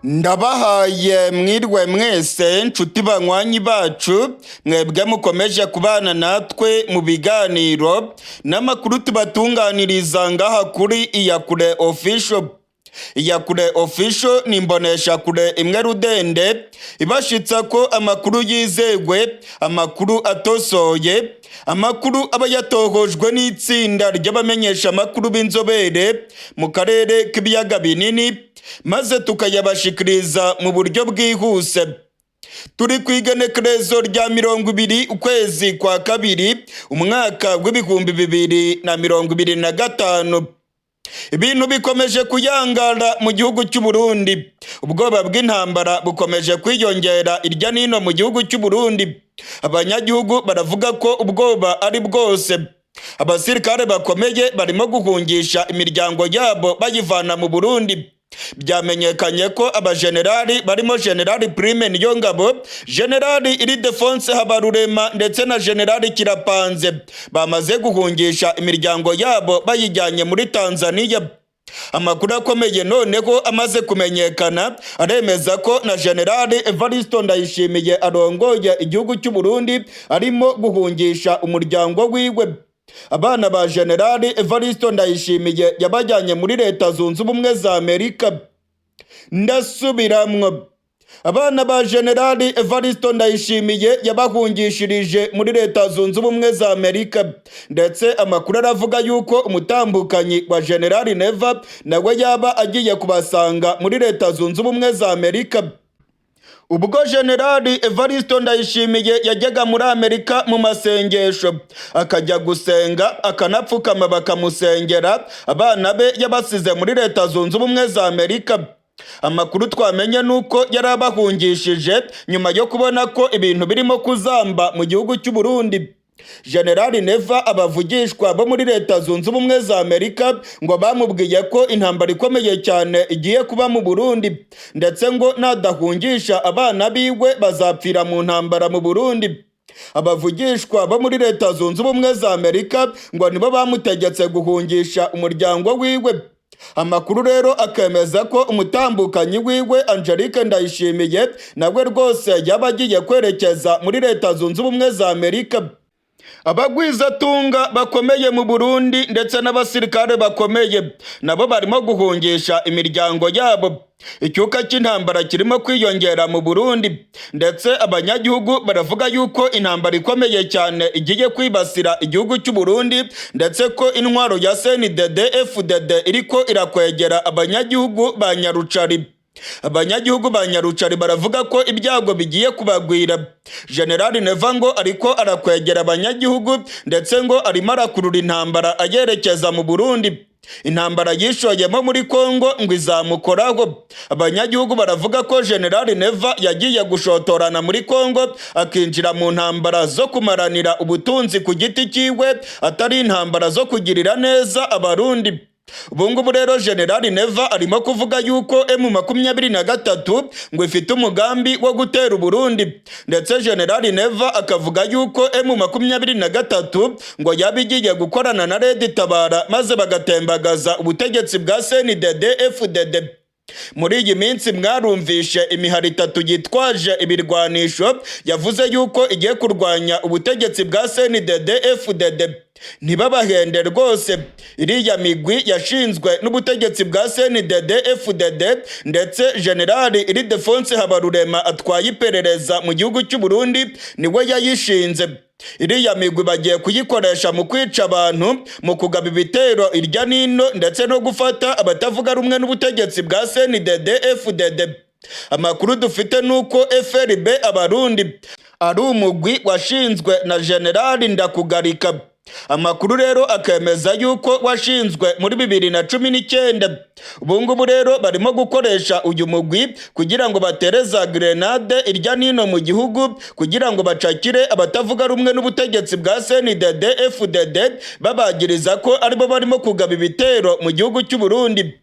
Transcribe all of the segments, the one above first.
Ndabahaye mwirwe mwese nshuti banywanyi bacu mwebwe mukomeje kubana natwe mu biganiro n'amakuru tubatunganiriza ngaha kuri Iyakure Official. Iyakure Official ni imboneshakure imwe rudende ibashitsa ko amakuru yizegwe, amakuru atosoye, amakuru aba yatohojwe n'itsinda ry'abamenyesha amakuru b'inzobere mu karere k'ibiyaga binini, maze tukayabashikiriza mu buryo bwihuse. Turi ku igenekerezo rya 20 ukwezi kwa kabiri umwaka w'ibihumbi 2025. Ibintu bikomeje kuyangara mu gihugu cy'u Burundi. Ubwoba bw'intambara bukomeje kwiyongera irya nino mu gihugu cy'u Burundi. Abanyagihugu baravuga ko ubwoba ari bwose. Abasirikare bakomeye barimo guhungisha imiryango yabo bayivana mu Burundi. Byamenyekanye ko abajenerali barimo Generali Prime Niyongabo, Generali Ildefonse Habarurema ndetse na Generali Kirapanze bamaze guhungisha imiryango yabo bayijyanye muri Tanzania. Amakuru akomeye noneho amaze kumenyekana aremeza ko na Generali Evaristo Ndayishimiye arongoye igihugu cy'u Burundi arimo guhungisha umuryango wiwe. Abana ba Generali Evaristo Ndayishimiye yabajyanye muri Leta Zunze Ubumwe za Amerika. Ndasubiramwo, abana ba Generali Evaristo Ndayishimiye yabahungishirije muri Leta Zunze Ubumwe za Amerika, ndetse amakuru aravuga yuko umutambukanyi wa Generali Neva nawe yaba agiye kubasanga muri Leta Zunze Ubumwe za Amerika. Ubwo Generali Evaristo Ndayishimiye yajyaga muri Amerika mu masengesho, akajya gusenga akanapfukama bakamusengera, abana be yabasize muri Leta Zunze Ubumwe za Amerika. Amakuru twamenye nuko yarabahungishije nyuma yo kubona ko ibintu birimo kuzamba mu gihugu cy'u Burundi. Generali Neva abavugishwa bo muri Leta Zunze Ubumwe za Amerika ngo bamubwiye ko intambara ikomeye cyane igiye kuba mu Burundi, ndetse ngo nadahungisha abana biwe bazapfira mu ntambara mu Burundi. Abavugishwa bo muri Leta Zunze Ubumwe za Amerika ngo nibo bamutegetse guhungisha umuryango wiwe. Amakuru rero akemeza ko umutambukanyi wiwe Angelique Ndayishimiye nawe rwose yaba agiye kwerekeza muri Leta Zunze Ubumwe za Amerika. Abagwizatunga bakomeye mu Burundi ndetse n'abasirikare bakomeye nabo barimo guhungisha imiryango yabo. Icyuka cy'intambara kirimo kwiyongera mu Burundi, ndetse abanyagihugu baravuga yuko intambara ikomeye cyane igiye kwibasira igihugu cy'u Burundi, ndetse ko intwaro ya CNDD-FDD iriko irakwegera abanyagihugu ba Nyarucari. Abanyagihugu ba Nyarucari baravuga ko ibyago bigiye kubagwira. Generali Neva ngo ariko arakwegera abanyagihugu, ndetse ngo arimo arakurura intambara ayerekeza mu Burundi. Intambara yishoyemo muri Kongo ngo izamukoraho. Abanyagihugu baravuga ko Generali Neva yagiye gushotorana muri Kongo akinjira mu ntambara zo kumaranira ubutunzi ku giti cyiwe, atari intambara zo kugirira neza abarundi. Ubungubu rero Generali Neva arimo kuvuga yuko M23 ngo ifite umugambi wo gutera Burundi, ndetse Generali Neva akavuga yuko M23 ngo yabigiye gukorana na Red Tabara maze bagatembagaza ubutegetsi bwa CNDD-FDD. Muri iyi minsi mwarumvishe imihari itatu yitwaje ibirwanisho yavuze yuko igiye kurwanya ubutegetsi bwa CNDD-FDD. Ntibabahende rwose, iriya migwi yashinzwe n'ubutegetsi bwa CNDD-FDD, ndetse Generali Ildefonse Habarurema atwaye iperereza mu gihugu cy'u Burundi niwe yayishinze. Iriya migwi bagiye kuyikoresha mu kwica abantu, mu kugaba ibitero irya nino, ndetse no gufata abatavuga rumwe n'ubutegetsi bwa CNDD-FDD. Amakuru dufite nuko FRB Abarundi ari umugwi washinzwe na Generali Ndakugarika. Amakuru rero akemeza yuko washinzwe muri 2019. Ubungubu rero barimo gukoresha uyu mugwi kugira ngo batereza grenade irya nino mu gihugu, kugira ngo bacakire abatavuga rumwe n'ubutegetsi bwa CNDD-FDD babagiriza ko aribo barimo kugaba ibitero mu gihugu cy'u Burundi.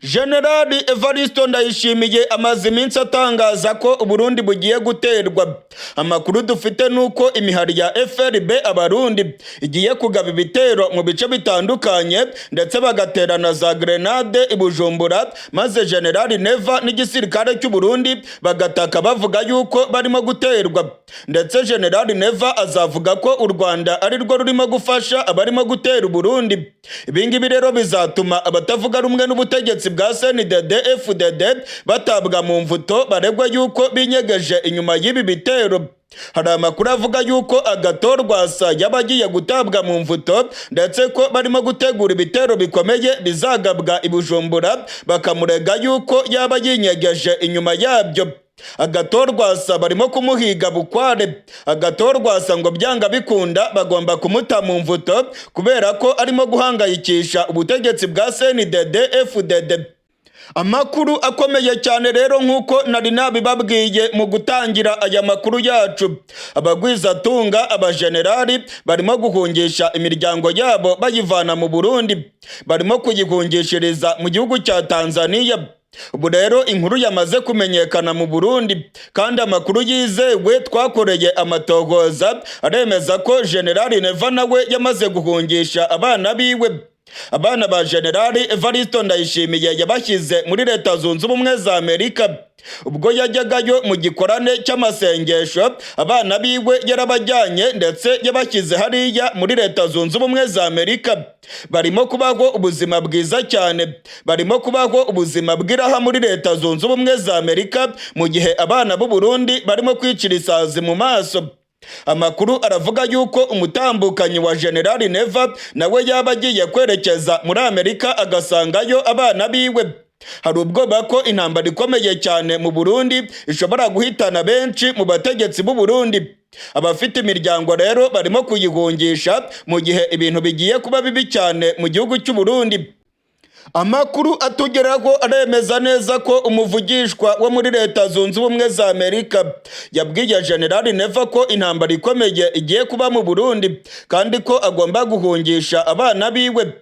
Generali Evariste Ndayishimiye amaze iminsi atangaza ko Uburundi bugiye guterwa. Amakuru dufite nuko imihari ya FRB abarundi igiye kugaba ibitero mu bice bitandukanye ndetse bagaterana za grenade i Bujumbura, maze Generali Neva n'igisirikare cy'u Burundi bagataka bavuga yuko barimo guterwa. Ndetse Generali Neva azavuga ko u Rwanda ari rwo rurimo gufasha abarimo gutera Uburundi. Ibingibi rero bizatuma abatavuga rumwe n'ubutegetsi bwa CNDD FDD batabwa mu mvuto baregwa yuko binyegeje inyuma y'ibi bitero. Hari amakuru avuga yuko Agathon Rwasa yabagiye gutabwa mu mvuto ndetse ko barimo gutegura ibitero bikomeye bizagabwa i Bujumbura, bakamurega yuko yaba yinyegeje inyuma yabyo. Agathon Rwasa barimo kumuhiga bukware. Agathon Rwasa ngo byanga bikunda bagomba kumuta mu mvuto kubera ko arimo guhangayikisha ubutegetsi bwa CNDD FDD. Amakuru akomeye cyane rero nk'uko nari nabibabwiye mu gutangira aya makuru yacu, abagwizatunga abajenerali barimo guhungisha imiryango yabo bayivana mu Burundi, barimo kuyihungishiriza mu gihugu cya Tanzania. Ubu rero inkuru yamaze kumenyekana mu Burundi kandi amakuru yizewe twakoreye amatohoza aremeza ko Generali Neva nawe yamaze guhungisha abana biwe. Abana ba Generali Evariste Ndayishimiye yabashyize muri Leta Zunze Ubumwe za Amerika. Ubwo yajyagayo mu gikorane cy'amasengesho, abana biwe yarabajyanye ndetse yabashyize hariya muri Leta Zunze Ubumwe za Amerika. Barimo kubaho ubuzima bwiza cyane, barimo kubaho ubuzima bw'iraha muri Leta Zunze Ubumwe za Amerika, mu gihe abana b'u Burundi barimo kwicira isazi mu maso. Amakuru aravuga yuko umutambukanyi wa Generali Neva nawe yaba agiye kwerekeza muri Amerika agasangayo abana biwe. Hari ubwoba ko intambara ikomeye cyane mu Burundi ishobora guhitana benshi mu bategetsi b'u Burundi. Abafite imiryango rero barimo kuyihungisha mu gihe ibintu bigiye kuba bibi cyane mu gihugu cy'u Burundi. Amakuru atugeraho aremeza neza ko umuvugishwa wo muri Leta Zunze Ubumwe za Amerika yabwiye Generali Neva ko intambara ikomeye igiye kuba mu Burundi kandi ko agomba guhungisha abana biwe.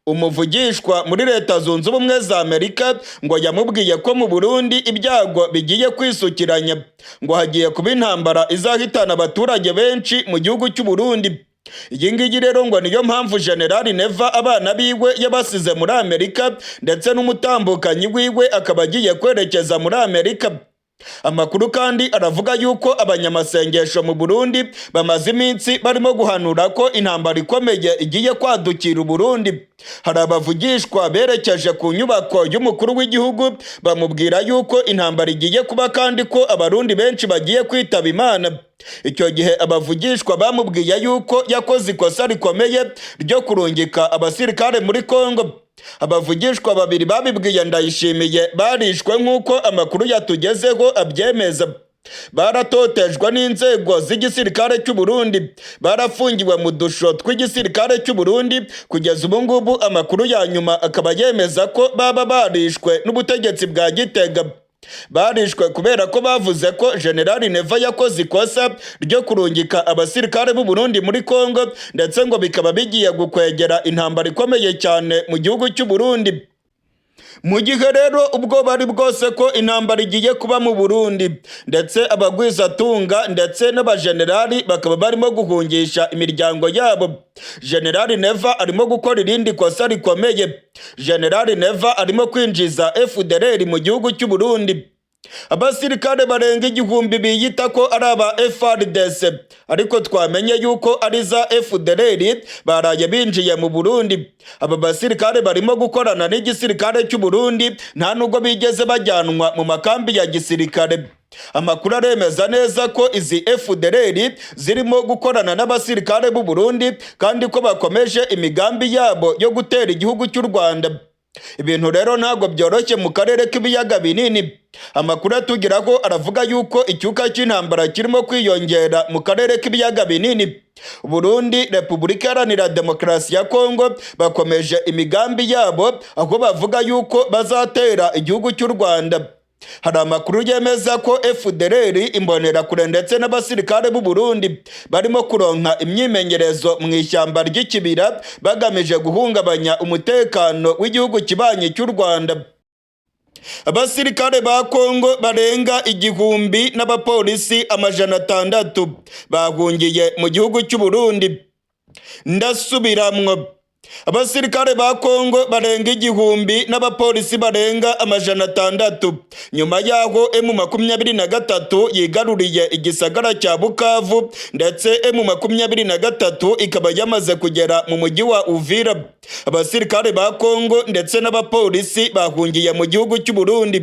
Umuvugishwa muri Leta Zunze Ubumwe za Amerika ngo yamubwiye ko mu Burundi ibyago bigiye kwisukiranya, ngo hagiye kuba intambara izahitana abaturage benshi mu gihugu cy'u Burundi. Iyi ngiyi rero ngo niyo mpamvu Generali Neva abana biwe yabasize muri Amerika ndetse n'umutambukanyi wiwe akaba agiye kwerekeza muri Amerika. Amakuru kandi aravuga yuko abanyamasengesho mu Burundi bamaze iminsi barimo guhanura ko intambara ikomeye igiye kwadukira u Burundi. Hari abavugishwa berekeje ku nyubako y'umukuru w'igihugu bamubwira yuko intambara igiye kuba kandi ko abarundi benshi bagiye kwitaba Imana. Icyo gihe abavugishwa bamubwiye yuko yakoze ikosa rikomeye ryo kurungika abasirikare muri Kongo. Abavugishwa babiri babibwiye Ndayishimiye barishwe nk'uko amakuru yatugezeho abyemeza. Baratotejwe n'inzego z'igisirikare cy'u Burundi, barafungiwe mu dusho tw'igisirikare cy'u Burundi. Kugeza ubu ngubu amakuru ya nyuma akaba yemeza ko baba barishwe n'ubutegetsi bwa Gitega. Barishwe kubera ko bavuze ko Generali Neva yakoze ikosa ryo kurungika abasirikare b'u Burundi muri Kongo ndetse ngo bikaba bigiye gukwegera intambara ikomeye cyane mu gihugu cy'u Burundi. Mu gihe rero ubwo bari bwose ko intambara igiye kuba mu Burundi ndetse abagwizatunga ndetse n'abajenerali bakaba barimo guhungisha imiryango yabo, Generali Neva arimo gukora irindi kosa rikomeye. Generali Neva arimo kwinjiza FDLR mu gihugu cy'u Burundi. Abasirikare barenga 1000 biyita ko ari aba FARDC ariko twamenye yuko ari za FDLR baraye binjiye mu Burundi. Aba basirikare barimo gukorana n'igisirikare cy'u Burundi nta nubwo bigeze bajyanwa mu makambi ya gisirikare. Amakuru aremeza neza ko izi FDLR zirimo gukorana n'abasirikare b'u Burundi kandi ko bakomeje imigambi yabo yo gutera igihugu cy'u Rwanda. Ibintu rero ntabwo byoroshye mu karere k'ibiyaga binini. Amakuru atugeraho aravuga yuko icyuka cy'intambara kirimo kwiyongera mu karere k'ibiyaga binini. Burundi, Repubulika Iharanira Demokarasi ya Kongo bakomeje imigambi yabo aho bavuga yuko bazatera igihugu cy'u Rwanda. Hari amakuru yemeza ko FDLR, imbonerakure ndetse n'abasirikare b'u Burundi barimo kuronka imyimenyerezo mu ishyamba ry'ikibira bagamije guhungabanya umutekano w'igihugu kibanyi cy'u Rwanda. Abasirikare ba Kongo barenga 1000 n'abapolisi 600 bahungiye mu gihugu cy'u Burundi. Ndasubiramwo, abasirikare ba Kongo barenga 1000 n'abapolisi barenga 600 nyuma yaho M23 yigaruriye igisagara cya Bukavu, ndetse M23 ikaba yamaze kugera mu mujyi wa Uvira. Abasirikare ba Kongo ndetse n'abapolisi bahungiye mu gihugu cy'u Burundi.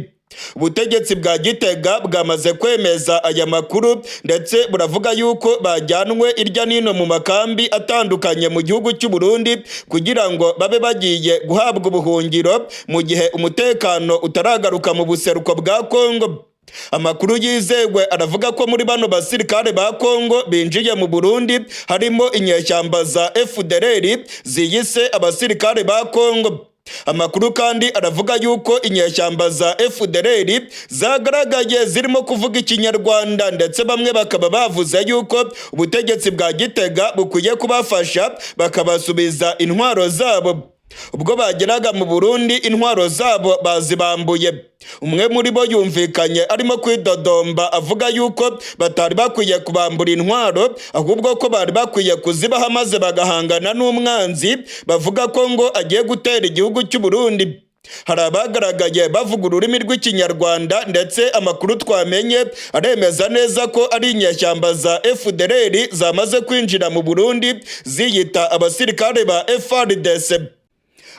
Ubutegetsi bwa Gitega bwamaze kwemeza aya makuru, ndetse buravuga yuko bajyanwe irya nino mu makambi atandukanye mu gihugu cy'u Burundi kugira ngo babe bagiye guhabwa ubuhungiro mu gihe umutekano utaragaruka mu buseruko bwa Kongo. Amakuru yizewe aravuga ko muri bano basirikare ba Kongo binjiye mu Burundi harimo inyeshyamba za FDLR ziyise abasirikare ba Kongo. Amakuru kandi aravuga yuko inyeshyamba za FDLR zagaragaye zirimo kuvuga ikinyarwanda, ndetse bamwe bakaba bavuze yuko ubutegetsi bwa Gitega bukwiye kubafasha bakabasubiza intwaro zabo. Ubwo bageraga mu Burundi intwaro zabo bazibambuye. Umwe muri bo yumvikanye arimo kwidodomba avuga yuko batari bakwiye kubambura intwaro, ahubwo ko bari bakwiye kuzibaha maze bagahangana n'umwanzi bavuga ko ngo agiye gutera igihugu cy'u Burundi. Hari abagaragaye bavuga ururimi rw'ikinyarwanda, ndetse amakuru twamenye aremeza neza ko ari inyeshyamba za FDLR zamaze kwinjira mu Burundi ziyita abasirikare ba FARDC.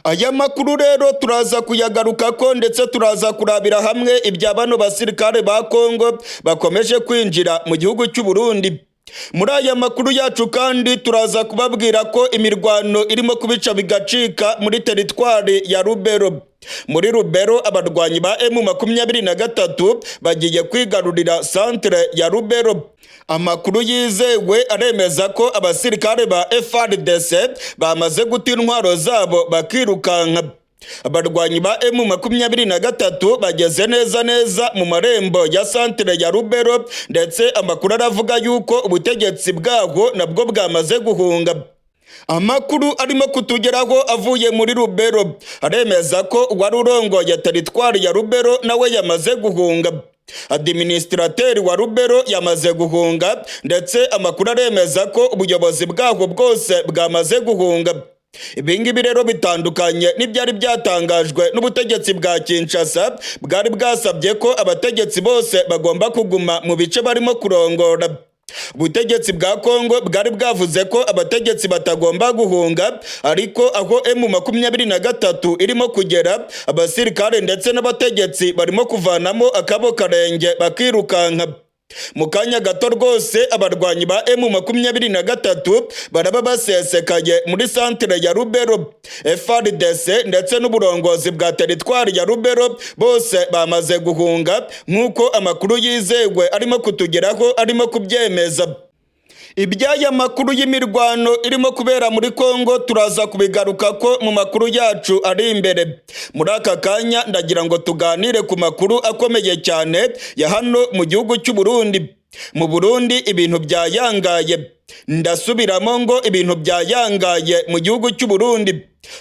Aya makuru rero turaza kuyagaruka ko, ndetse turaza kurabira hamwe ibya bano basirikare ba Kongo bakomeje kwinjira mu gihugu cy'u Burundi. Muri aya makuru yacu kandi turaza kubabwira ko imirwano irimo kubica bigacika muri teritwari ya Rubero. Muri Rubero abarwanyi ba M23 bagiye kwigarurira centre ya Rubero. Amakuru yizewe aremeza ko abasirikare ba FARDC bamaze guta intwaro zabo bakirukanka. Abarwanyi ba M23 bageze neza mu marembo ya centre ya Rubero, ndetse amakuru aravuga yuko ubutegetsi bwaho nabwo bwamaze guhunga. Amakuru arimo kutugeraho avuye muri Rubero aremeza ko wari urongoye teritwari ya Rubero nawe yamaze guhunga. Administrateri wa Rubero yamaze guhunga, ndetse amakuru aremeza ko ubuyobozi bwaho bwose bwamaze guhunga. Ibingibi rero bitandukanye n'ibyari byatangajwe n'ubutegetsi bwa Kinshasa, bwari bwasabye ko abategetsi bose bagomba kuguma mu bice barimo kurongora. Ubutegetsi bwa Kongo bwari bwavuze ko abategetsi batagomba guhunga, ariko aho M23 irimo kugera abasirikare ndetse n'abategetsi barimo kuvanamo akabo karenge bakirukanka. Mu kanya gato rwose abarwanyi ba M23 baraba basesekaye muri centre ya Rubero. FARDC ndetse n'uburongozi bwa teritwari ya Rubero bose bamaze guhunga, nk'uko amakuru yizewe arimo kutugeraho arimo kubyemeza. Iby'aya makuru y'imirwano irimo kubera muri Kongo turaza kubigaruka ko mu makuru yacu ari imbere. Muri aka kanya ndagira ngo tuganire ku makuru akomeye cyane ya hano mu gihugu cy'u Burundi. Mu Burundi ibintu byayangaye. Ndasubiramo ngo ibintu byayangaye mu gihugu cy'u Burundi.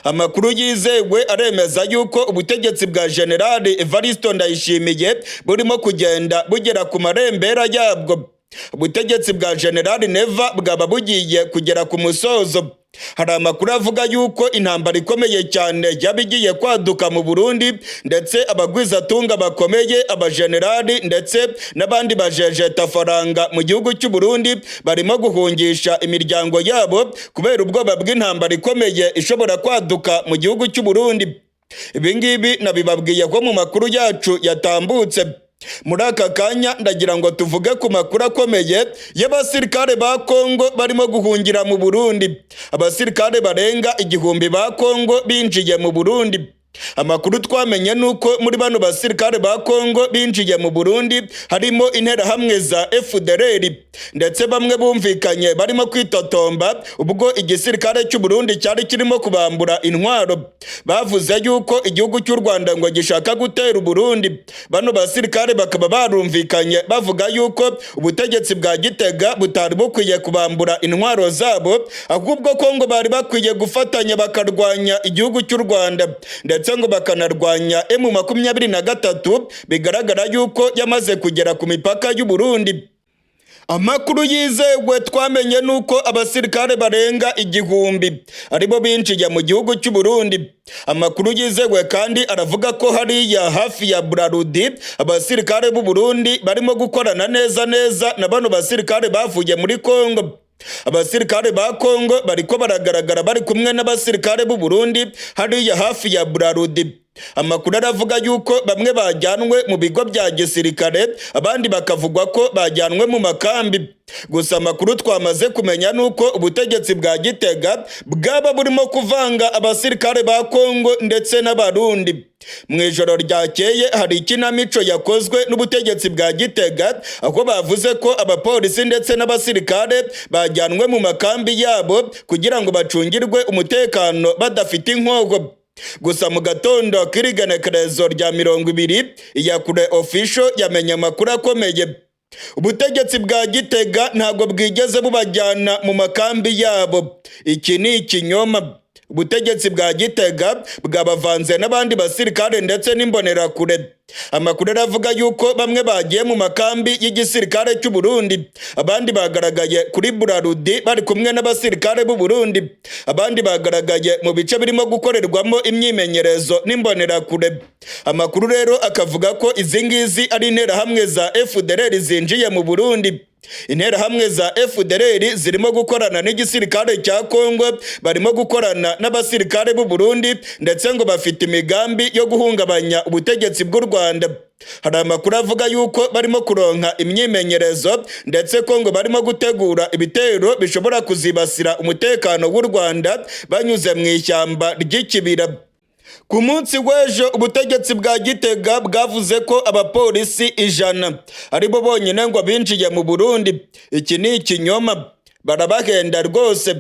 Amakuru yizewe aremeza yuko ubutegetsi bwa General Evariste Ndayishimiye burimo kugenda bugera ku marembera yabwo. Ubutegetsi bwa General Neva bwaba bugiye kugera ku musozo. Hari amakuru avuga yuko intambara ikomeye cyane yabigiye kwaduka mu Burundi, ndetse abagwizatunga bakomeye abajenerali ndetse n'abandi bajejeta faranga mu gihugu cy'u Burundi barimo guhungisha imiryango yabo kubera ubwoba bw'intambara ikomeye ishobora kwaduka mu gihugu cy'u Burundi. Ibingibi nabibabwiye ko mu makuru yacu yatambutse. Muri aka kanya ndagira ngo tuvuge ku makuru akomeye y'abasirikare ba Kongo barimo guhungira mu Burundi. Abasirikare barenga 1000 ba Kongo binjiye mu Burundi. Amakuru twamenye nuko muri bano basirikare ba Kongo binjiye mu Burundi harimo interahamwe za FDLR, ndetse bamwe bumvikanye barimo kwitotomba ubwo igisirikare cy'u Burundi cyari kirimo kubambura intwaro. Bavuze yuko igihugu cy'u Rwanda ngo gishaka gutera u Burundi. Bano basirikare bakaba barumvikanye bavuga yuko ubutegetsi bwa Gitega butari bukwiye kubambura intwaro zabo, ahubwo ko ngo bari bakwiye gufatanya bakarwanya igihugu cy'u Rwanda. ndetse ngo bakanarwanya M23 bigaragara yuko yamaze kugera ku mipaka y'u Burundi. Amakuru yizewe twamenye nuko abasirikare barenga 1000 aribo binjiye mu gihugu cy'u Burundi. Amakuru yizewe kandi aravuga ko hariya hafi ya Burarudi abasirikare b'u Burundi barimo gukorana neza na bano basirikare bavuye muri Kongo. Abasirikare ba Kongo bariko baragaragara bari kumwe n'abasirikare b'u Burundi hariya hafi ya Burarudi. Amakuru aravuga yuko bamwe bajyanwe mu bigo bya gisirikare, abandi bakavugwa ko bajyanwe mu makambi. Gusa amakuru twamaze kumenya nuko ubutegetsi bwa Gitega bwaba burimo kuvanga abasirikare ba Kongo ndetse n'abarundi. Mu ijoro ryakeye hari ikinamico yakozwe n'ubutegetsi bwa Gitega, aho bavuze ko abapolisi ndetse n'abasirikare bajyanwe mu makambi yabo kugira ngo bacungirwe umutekano badafite inkogo. Gusa mu gatondo k'irigenekerezo rya 20 Iyakure Official yamenye amakuru akomeye. Ubutegetsi bwa Gitega ntabwo bwigeze bubajyana mu makambi yabo. Iki ni ikinyoma. Ubutegetsi bwa Gitega bwabavanze n'abandi basirikare ndetse n'imbonerakure. Amakuru aravuga yuko bamwe bagiye mu makambi y'igisirikare cy'u Burundi, abandi bagaragaye kuri Burarudi bari kumwe n'abasirikare b'u Burundi, abandi bagaragaye mu bice birimo gukorerwamo imyimenyerezo n'imbonerakure. Amakuru rero akavuga ko izi ngizi ari interahamwe za FDLR zinjiye mu Burundi. Interahamwe za FDLR zirimo gukorana n'igisirikare cya Kongo, barimo gukorana n'abasirikare b'u Burundi ndetse ngo bafite imigambi yo guhungabanya ubutegetsi bw'u Rwanda. Hari amakuru avuga yuko barimo kuronka imyimenyerezo ndetse ko ngo barimo gutegura ibitero bishobora kuzibasira umutekano w'u Rwanda banyuze mu ishyamba ry'ikibira. Ku munsi w'ejo ubutegetsi bwa Gitega bwavuze ko abapolisi 100 aribo bonyine ngo binjiye mu Burundi. Iki ni ikinyoma, barabahenda rwose.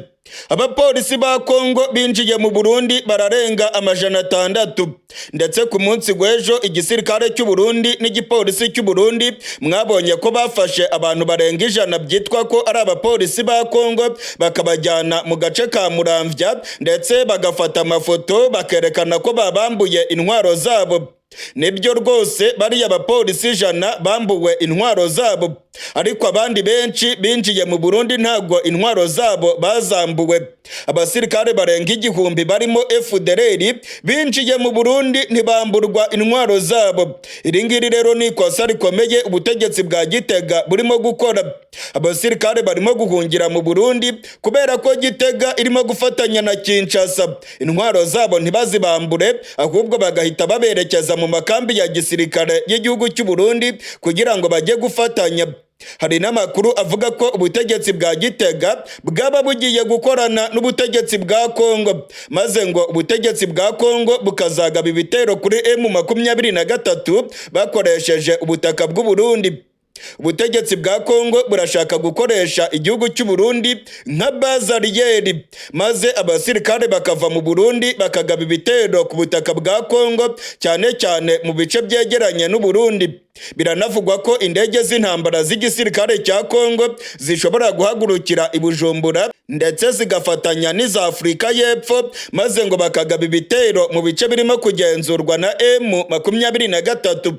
Abapolisi ba Kongo binjiye mu Burundi bararenga 600, ndetse ku munsi w'ejo igisirikare cy'u Burundi n'igipolisi cy'u Burundi mwabonye ko bafashe abantu barenga 100 byitwa ko ari abapolisi ba Kongo, bakabajyana mu gace ka Muramvya ndetse bagafata amafoto bakerekana ko babambuye intwaro zabo. Nibyo rwose bariya abapolisi 100 bambuwe intwaro zabo, ariko abandi benshi binjiye mu Burundi ntago intwaro zabo bazambuwe. Abasirikare barenga 1000 barimo FDLR binjiye mu Burundi ntibamburwa intwaro zabo. Iringiri rero ni ikosa rikomeye ubutegetsi bwa Gitega burimo gukora. Abasirikare barimo guhungira mu Burundi kubera ko Gitega irimo gufatanya na Kinshasa. Intwaro zabo ntibazibambure, ahubwo bagahita baberekeza mu makambi ya gisirikare y'igihugu cy'u Burundi kugira ngo bajye gufatanya. Hari n'amakuru avuga ko ubutegetsi bwa Gitega bwaba bugiye gukorana n'ubutegetsi bwa Kongo, maze ngo ubutegetsi bwa Kongo bukazagaba ibitero kuri M23 bakoresheje ubutaka bw'u Burundi. Ubutegetsi bwa Kongo burashaka gukoresha igihugu cy'u Burundi nka bazariyeri, maze abasirikare bakava mu Burundi bakagaba ibitero ku butaka bwa Kongo, cyane cyane mu bice byegeranye n'u Burundi. Biranavugwa ko indege z'intambara z'igisirikare cya Kongo zishobora guhagurukira i Bujumbura ndetse zigafatanya n'iza Afurika y'Epfo, maze ngo bakagaba ibitero mu bice birimo kugenzurwa na M23.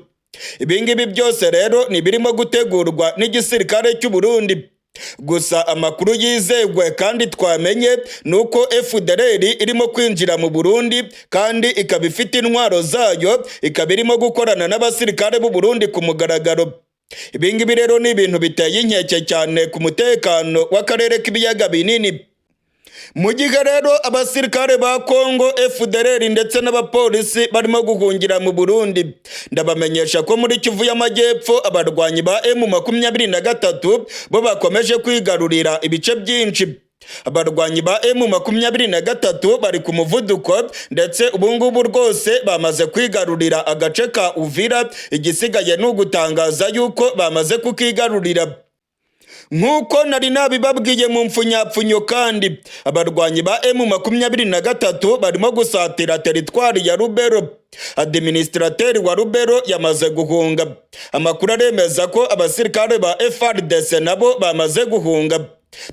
Ibingibi byose rero ni birimo gutegurwa n'igisirikare cy'u Burundi. Gusa amakuru yizewe kandi twamenye nuko FDLR irimo kwinjira mu Burundi kandi ikaba ifite intwaro zayo, ikaba irimo gukorana n'abasirikare b'u Burundi ku mugaragaro. Ibingibi rero ni ibintu biteye inkeke cyane ku mutekano w'akarere k'ibiyaga binini. Mu gihe rero abasirikare ba Kongo FDLR ndetse n'abapolisi barimo guhungira mu Burundi, ndabamenyesha ko muri Kivu y'Amajyepfo abarwanyi ba M23 bo bakomeje kwigarurira ibice byinshi. Abarwanyi ba M23 bari ku muvuduko ndetse ubungubu rwose bamaze kwigarurira agace ka Uvira, igisigaye ni ugutangaza yuko bamaze kukigarurira. Nkuko nari nabibabwiye mu mfunyapfunyo kandi abarwanyi ba M23 barimo gusatira teritwari ya Rubero. Administrateri wa Rubero yamaze guhunga. Amakuru aremeza ko abasirikare ba FARDC nabo bamaze guhunga.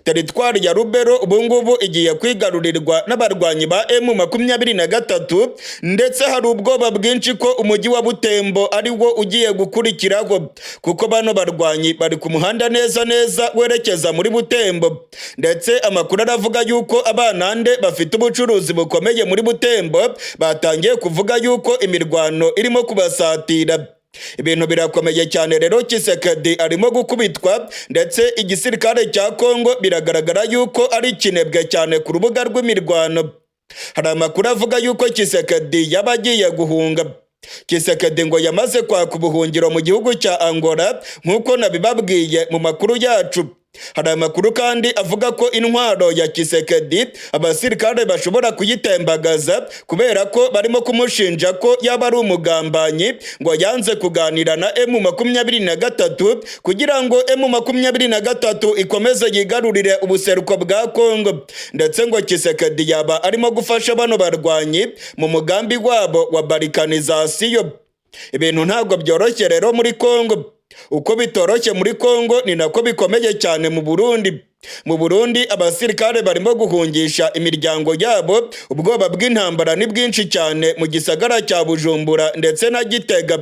Teritwari ya Rubero ubungubu igiye kwigarurirwa n'abarwanyi ba M23 ndetse hari ubwoba bwinshi ko umujyi wa Butembo ari wo ugiye gukurikiraho kuko bano barwanyi bari ku muhanda neza neza werekeza muri Butembo, ndetse amakuru aravuga yuko abanande bafite ubucuruzi bukomeye muri Butembo batangiye kuvuga yuko imirwano irimo kubasatira. Ibintu birakomeye cyane rero, Tshisekedi arimo gukubitwa ndetse igisirikare cya Kongo biragaragara yuko ari kinebwe cyane ku rubuga rw'imirwano. Hari amakuru avuga yuko Tshisekedi yaba agiye guhunga. Tshisekedi ngo yamaze kwaka ubuhungiro mu gihugu cya Angola nk'uko nabibabwiye mu makuru yacu. Hari amakuru kandi avuga ko intwaro ya Tshisekedi abasirikare bashobora kuyitembagaza kubera ko barimo kumushinja ko yaba ari umugambanyi, ngo yanze kuganira na M23 kugira ngo M23 ikomeze yigarurire ubuseruko bwa Kongo, ndetse ngo Tshisekedi yaba arimo gufasha bano barwanyi mu mugambi wabo wa balkanization. Ibintu ntabwo byoroshye rero muri Kongo. Uko bitoroshye muri Kongo ni nako bikomeye cyane mu Burundi. Mu Burundi abasirikare barimo guhungisha imiryango yabo, ubwoba bw'intambara ni bwinshi cyane mu gisagara cya Bujumbura ndetse na Gitega.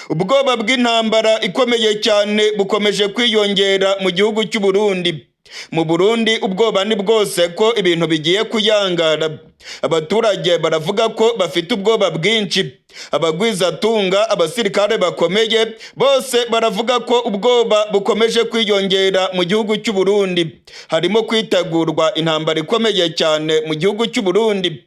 Ubwoba bw'intambara ikomeye cyane bukomeje kwiyongera mu gihugu cy'u Burundi. Mu Burundi ubwoba ni bwose ko ibintu bigiye kuyangara. Abaturage baravuga ko bafite ubwoba bwinshi. Abagwizatunga, abasirikare bakomeye bose baravuga ko ubwoba bukomeje kwiyongera mu gihugu cy'u Burundi. Harimo kwitegurwa intambara ikomeye cyane mu gihugu cy'u Burundi.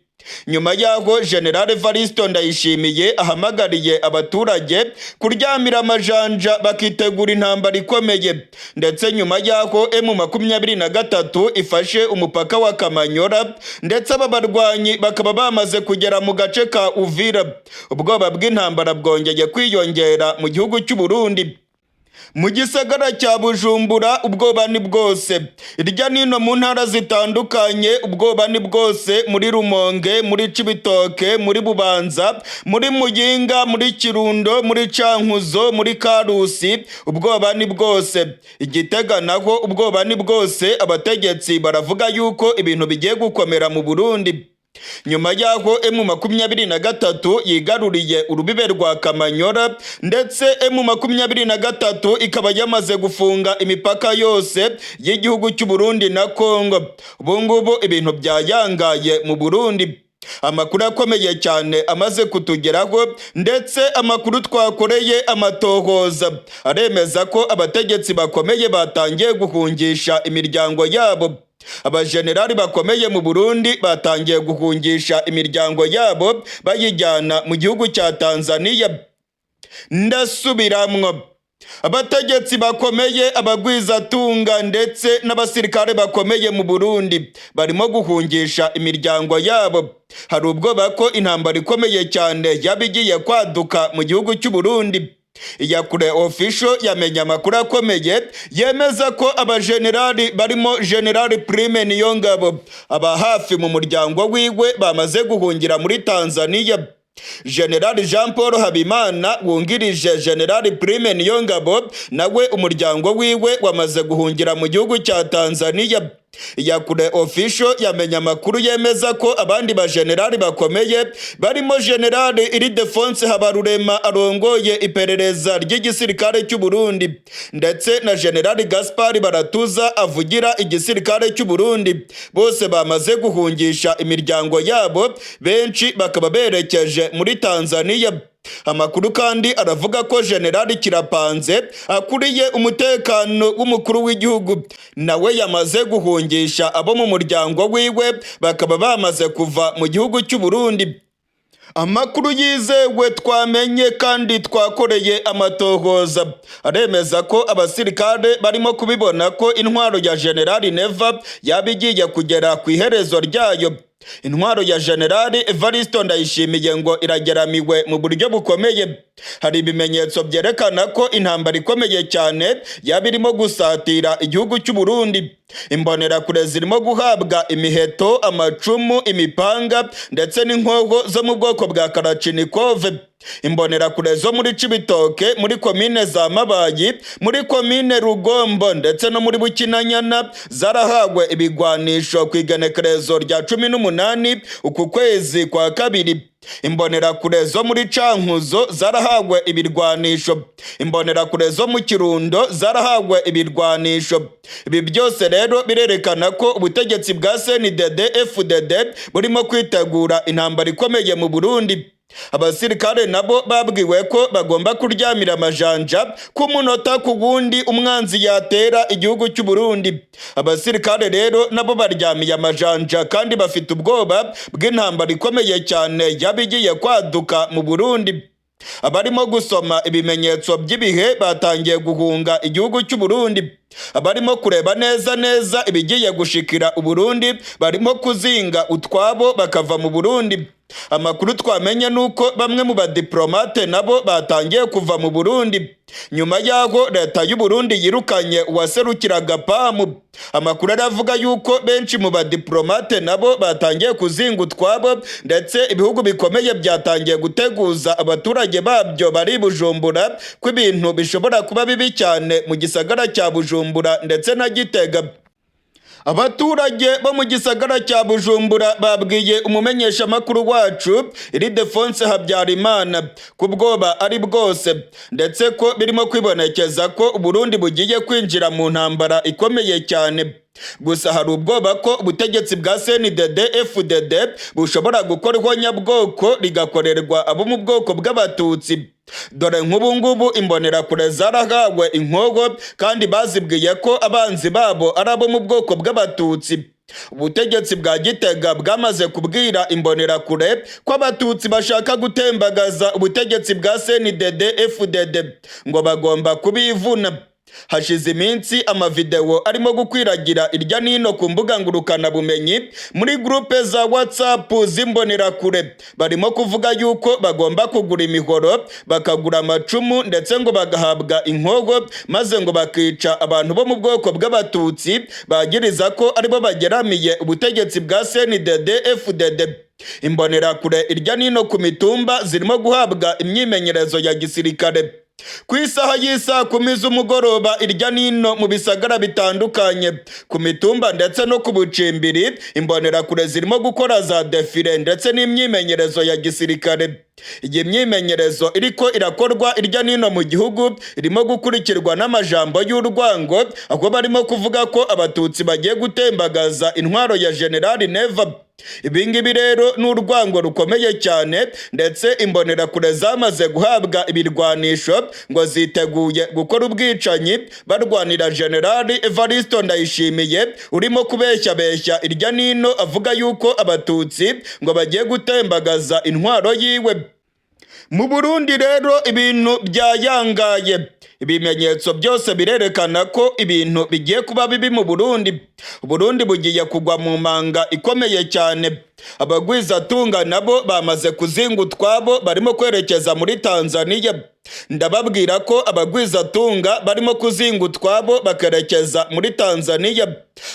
Nyuma yaho General Evaristo Ndayishimiye ahamagariye abaturage kuryamira amajanja bakitegura intambara ikomeye, ndetse nyuma yaho M23 ifashe umupaka wa Kamanyora ndetse aba barwanyi bakaba bamaze kugera mu gace ka Uvira. Ubwoba bw'intambara bwongeye kwiyongera mu gihugu cy'u Burundi. Mu gisagara cya Bujumbura ubwoba ni bwose. Irya nino mu ntara zitandukanye ubwoba ni bwose, muri Rumonge, muri Cibitoke, muri Bubanza, muri Muyinga, muri Kirundo, muri Cankuzo, muri Karusi, ubwoba ni bwose. Igitega naho ubwoba ni bwose. Abategetsi baravuga yuko ibintu bigiye gukomera mu Burundi. Nyuma yaho M23 yigaruriye urubibe rwa Kamanyora ndetse M23 ikaba yamaze gufunga imipaka yose y'igihugu cy'u Burundi na Kongo. Ubungubu ibintu byayangaye mu Burundi. Amakuru akomeye cyane amaze kutugeraho ndetse amakuru twakoreye amatohoza aremeza ko abategetsi bakomeye batangiye guhungisha imiryango yabo. Abajenerali bakomeye mu Burundi batangiye guhungisha imiryango yabo bayijyana mu gihugu cya Tanzania. Ndasubiramwo, abategetsi bakomeye, abagwizatunga ndetse n'abasirikare bakomeye mu Burundi barimo guhungisha imiryango yabo. Hari ubwoba ko intambara ikomeye cyane yabigiye kwaduka mu gihugu cy'u Burundi. Iyakure official yamenye amakuru akomeye yemeza ko abajenerali barimo General Prime Niyongabo aba hafi mu muryango wiwe bamaze guhungira muri Tanzania. General Jean Paul Habimana wungirije General Prime Niyongabo nawe umuryango wiwe wamaze guhungira mu gihugu cya Tanzania. Iyakure official yamenye amakuru yemeza ko abandi bajenerali bakomeye barimo General Ildefonse Habarurema arongoye iperereza ry'igisirikare cy'u Burundi ndetse na General Gaspard Baratuza avugira igisirikare cy'u Burundi, bose bamaze guhungisha imiryango yabo, benshi bakaba berekeje muri Tanzania. Amakuru kandi aravuga ko General Kirapanze akuriye umutekano w'umukuru w'igihugu nawe yamaze guhungisha abo mu muryango wiwe, bakaba bamaze kuva mu gihugu cy'u Burundi. Amakuru yizewe twamenye kandi twakoreye amatohoza aremeza ko abasirikare barimo kubibona ko intwaro ya General Neva yabigiye kugera ku iherezo ryayo. Intwaro ya General Evaristo Ndayishimiye ngo irageramiwe mu buryo bukomeye. Hari ibimenyetso byerekana ko intambara ikomeye cyane yaba irimo gusatira igihugu cy'u Burundi. Imbonerakure zirimo guhabwa imiheto, amacumu, imipanga ndetse n'inkoho zo mu bwoko bwa Kalashnikov. imbonerakure zo muri Cibitoke, muri komine za Mabayi, muri komine Rugombo ndetse no muri Bukinanyana zarahawe ibigwanisho ku igenekerezo rya 18 uku kwezi kwa kabiri. Imbonerakure zo muri Cankuzo zarahawe ibirwanisho, imbonerakure zo mu Kirundo zarahawe ibirwanisho. Ibi byose rero birerekana ko ubutegetsi bwa CNDD-FDD burimo kwitegura intambara ikomeye mu Burundi. Abasirikare nabo babwiwe ko bagomba kuryamira amajanja ku munota ku wundi umwanzi yatera igihugu cy'u Burundi. Abasirikare rero nabo baryamiye amajanja kandi bafite ubwoba bw'intambara ikomeye cyane yabigiye kwaduka mu Burundi. Abarimo gusoma ibimenyetso by'ibihe batangiye guhunga igihugu cy'u Burundi. Abarimo kureba neza ibigiye gushikira u Burundi barimo kuzinga utwabo bakava mu Burundi. Amakuru twamenye nuko bamwe mu badiplomate nabo batangiye kuva mu Burundi nyuma yaho leta y'u Burundi yirukanye uwaserukiraga PAM. Amakuru aravuga yuko benshi mu badiplomate nabo batangiye kuzinga utwabo ndetse ibihugu bikomeye byatangiye guteguza abaturage babyo bari Bujumbura ko ibintu bishobora kuba bibi cyane mu gisagara cya Bujumbura ndetse na Gitega. Abaturage bo mu gisagara cya Bujumbura babwiye umumenyesha makuru wacu Ildefonse Habyarimana ko ubwoba ari bwose ndetse ko birimo kwibonekeza ko Burundi bugiye kwinjira mu ntambara ikomeye cyane. Gusa hari ubwoba ko ubutegetsi bwa CNDD-FDD bushobora gukorwa nyabwoko rigakorerwa abo mu bwoko bw'abatutsi. Dore nk'ubu ngubu imbonerakure zarahawe inkogo kandi bazibwiye ko abanzi babo ari abo mu bwoko bw'abatutsi. Ubutegetsi bwa Gitega bwamaze kubwira imbonerakure ko abatutsi bashaka gutembagaza ubutegetsi bwa CNDD-FDD ngo bagomba kubivuna. Hashize iminsi amavideo arimo gukwiragira irya nino ku mbuga ngurukana bumenyi muri groupe za WhatsApp z'imbonerakure. Barimo kuvuga yuko bagomba kugura imihoro, bakagura amacumu ndetse ngo bagahabwa inkogo maze ngo bakica abantu bo mu bwoko bw'abatutsi bagiriza ko aribo bageramiye ubutegetsi bwa CNDD-FDD. Imbonerakure irya nino ku mitumba zirimo guhabwa imyimenyerezo ya gisirikare. Ku isaha y'isa 10 z'umugoroba irya nino mu bisagara bitandukanye ku mitumba ndetse no ku bucimbiri imbonerakure zirimo gukora za defile ndetse n'imyimenyerezo ya gisirikare. Iyi myimenyerezo iriko irakorwa irya nino mu gihugu irimo gukurikirwa n'amajambo y'urwango aho barimo kuvuga ko abatutsi bagiye gutembagaza intwaro ya General Neva. Ibingibi rero n'urwango rukomeye cyane ndetse imbonerakure zamaze guhabwa ibirwanisho ngo ziteguye gukora ubwicanyi barwanira General Evariste Ndayishimiye urimo kubeshya irya nino avuga yuko abatutsi ngo bagiye gutembagaza intwaro yiwe. Mu Burundi rero ibintu byayangaye. Ibimenyetso byose birerekana ko ibintu bigiye kuba bibi mu Burundi. Burundi bugiye kugwa mu manga ikomeye cyane. Abagwizatunga nabo bamaze kuzinga utwabo barimo kwerekeza muri Tanzania. Ndababwira ko abagwizatunga barimo kuzinga utwabo bakerekeza muri Tanzania.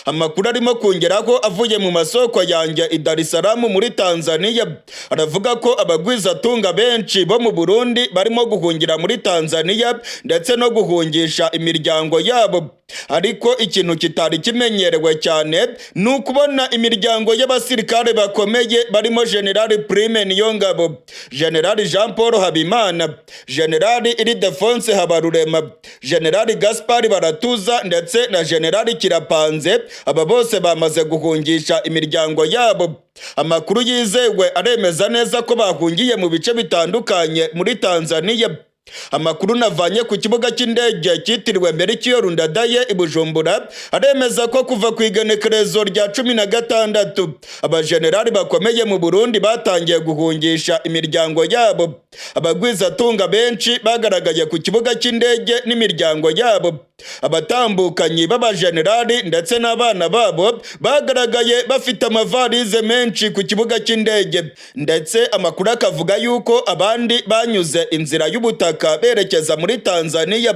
Amakuru arimo kongeraho avuye mu masoko yanjye i Dar es Salaam muri Tanzania aravuga ko abagwizatunga benshi bo mu Burundi barimo guhungira muri Tanzania ndetse no guhungisha imiryango yabo. Ariko ikintu kitari kimenyerewe cyane ni ukubona imiryango y'abasirikare bakomeye barimo General Prime Niyongabo, General Jean Paul Habimana, General Ildefonse Habarurema, General Gaspard Baratuza ndetse na General Kirapanze. Aba bose bamaze guhungisha imiryango yabo. Amakuru yizewe aremeza neza ko bahungiye mu bice bitandukanye muri Tanzania. Amakuru navanye ku kibuga cy'indege cyitiriwe Melchior Ndadaye i Bujumbura aremeza ko kuva ku igenekerezo rya 16 abajenerali bakomeye mu Burundi batangiye guhungisha imiryango yabo. Abagwizatunga benshi bagaragaye ku kibuga cy'indege n'imiryango yabo. Abatambukanyi b'abajenerali ndetse n'abana babo bagaragaye bafite amavalize menshi ku kibuga cy'indege, ndetse amakuru akavuga yuko abandi banyuze inzira y'ubutaka berekeza muri Tanzania.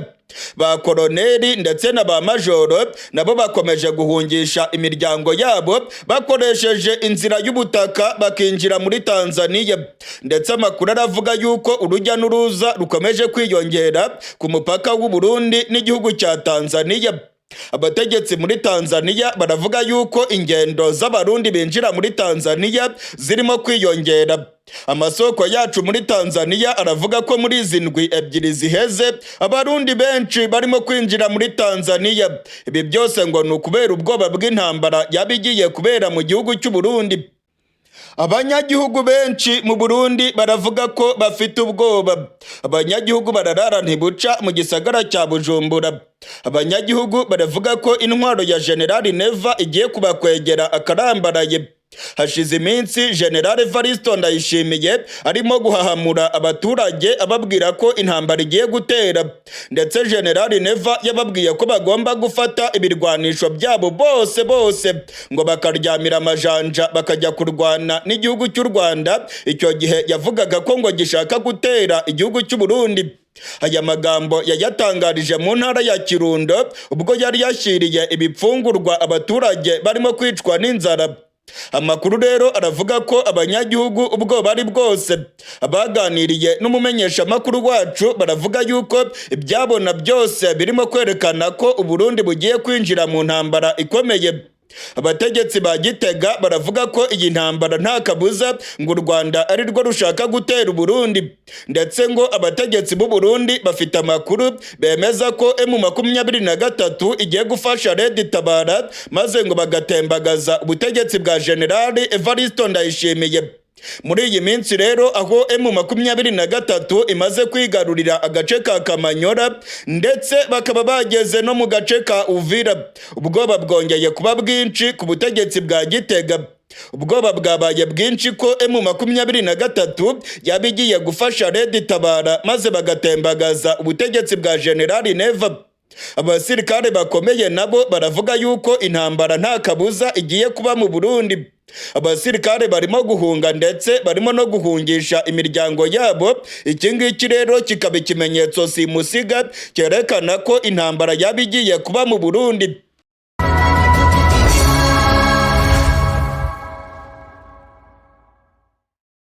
ba koroneli ndetse na ba majoro nabo bakomeje guhungisha imiryango yabo bakoresheje inzira y'ubutaka bakinjira muri Tanzania, ndetse amakuru aravuga yuko urujya n'uruza rukomeje kwiyongera ku mupaka w'u Burundi n'igihugu cya Tanzania. Abategetsi muri Tanzania baravuga yuko ingendo z'abarundi binjira muri Tanzania zirimo kwiyongera. Amasoko yacu muri Tanzania aravuga ko muri izi ndwi ebyiri ziheze abarundi benshi barimo kwinjira muri Tanzania. Ibi byose ngo ni ukubera ubwoba bw'intambara yaba igiye kubera mu gihugu cy'u Burundi. Abanyagihugu benshi mu Burundi baravuga ko bafite ubwoba. Abanyagihugu bararara ntibuca mu gisagara cya Bujumbura. Abanyagihugu baravuga ko intwaro ya General Neva igiye kubakwegera akarambaraye. Hashize iminsi General Evaristo Ndayishimiye arimo guhahamura abaturage ababwira ko intambara igiye gutera, ndetse General Neva yababwiye ko bagomba gufata ibirwanisho byabo bose ngo bakaryamira amajanja bakajya kurwana n'igihugu cy'u Rwanda. Icyo gihe yavugaga ko ngo gishaka gutera igihugu cy'u Burundi. Aya magambo yayatangarije mu ntara ya Kirundo ubwo yari yashyiriye ibipfungurwa abaturage barimo kwicwa n'inzara. Amakuru rero aravuga ko abanyagihugu ubwo bari bwose. Abaganiriye n'umumenyesha makuru wacu baravuga yuko ibyabona byose birimo kwerekana ko u Burundi bugiye kwinjira mu ntambara ikomeye. Abategetsi ba Gitega baravuga ko iyi ntambara nta kabuza ngo u Rwanda ari rwo rushaka gutera u Burundi, ndetse ngo abategetsi b'u Burundi bafite amakuru bemeza ko M23 igiye gufasha Red Tabara maze ngo bagatembagaza ubutegetsi bwa General Evaristo Ndayishimiye. Muri iyi minsi rero aho M23 imaze kwigarurira agace ka Kamanyora ndetse bakaba bageze no mu gace ka Uvira, ubwoba bwongeye kuba bwinshi ku butegetsi bwa Gitega. Ubwoba bwabaye bwinshi ko M23 yaba igiye gufasha Red Tabara maze bagatembagaza ubutegetsi bwa General Neva. Abasirikare bakomeye nabo baravuga yuko intambara nta kabuza igiye kuba mu Burundi. Abasirikare barimo guhunga ndetse barimo no guhungisha imiryango yabo. Iki ngiki rero kikaba ikimenyetso simusiga cyerekana ko intambara yaba igiye kuba mu Burundi.